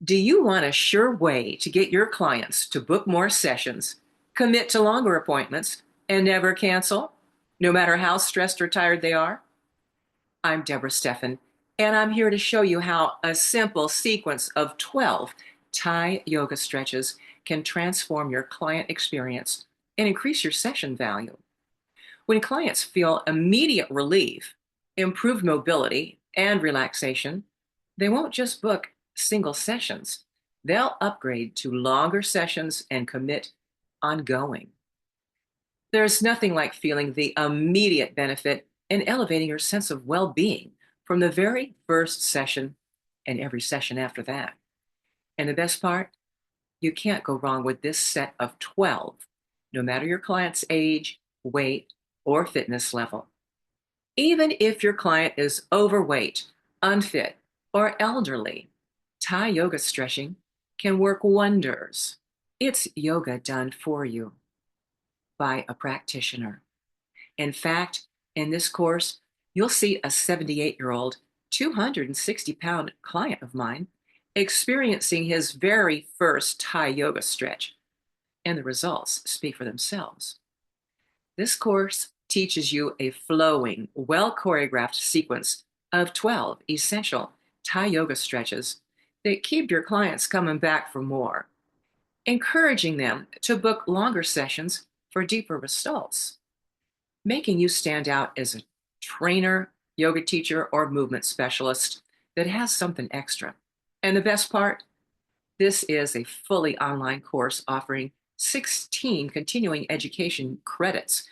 Do you want a sure way to get your clients to book more sessions, commit to longer appointments, and never cancel, no matter how stressed or tired they are? I'm Debra Stefan, and I'm here to show you how a simple sequence of 12 Thai yoga stretches can transform your client experience and increase your session value. When clients feel immediate relief, improved mobility, and relaxation, they won't just book single sessions. They'll upgrade to longer sessions and commit ongoing. There's nothing like feeling the immediate benefit and elevating your sense of well being from the very first session and every session after that. And the best part, you can't go wrong with this set of 12, no matter your client's age, weight, or fitness level. Even if your client is overweight, unfit, or elderly, Thai yoga stretching can work wonders. It's yoga done for you by a practitioner. In fact, in this course, you'll see a 78-year-old, 260-pound client of mine experiencing his very first Thai yoga stretch, and the results speak for themselves. This course teaches you a flowing, well-choreographed sequence of 12 essential Thai yoga stretches that keep your clients coming back for more, encouraging them to book longer sessions for deeper results, making you stand out as a trainer, yoga teacher, or movement specialist that has something extra. And the best part, this is a fully online course offering 16 continuing education credits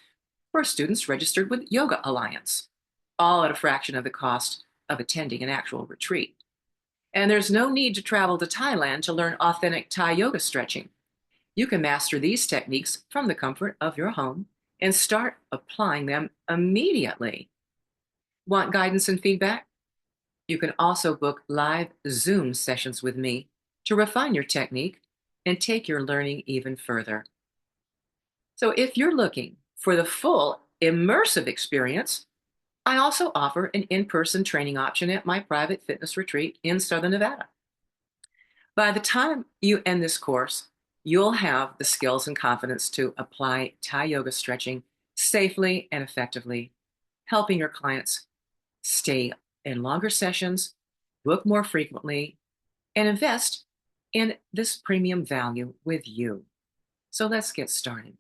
for students registered with Yoga Alliance, all at a fraction of the cost of attending an actual retreat. And there's no need to travel to Thailand to learn authentic Thai yoga stretching. You can master these techniques from the comfort of your home and start applying them immediately. Want guidance and feedback? You can also book live Zoom sessions with me to refine your technique and take your learning even further. So if you're looking for the full immersive experience, I also offer an in-person training option at my private fitness retreat in Southern Nevada. By the time you end this course, you'll have the skills and confidence to apply Thai yoga stretching safely and effectively, helping your clients stay in longer sessions, book more frequently, and invest in this premium value with you. So let's get started.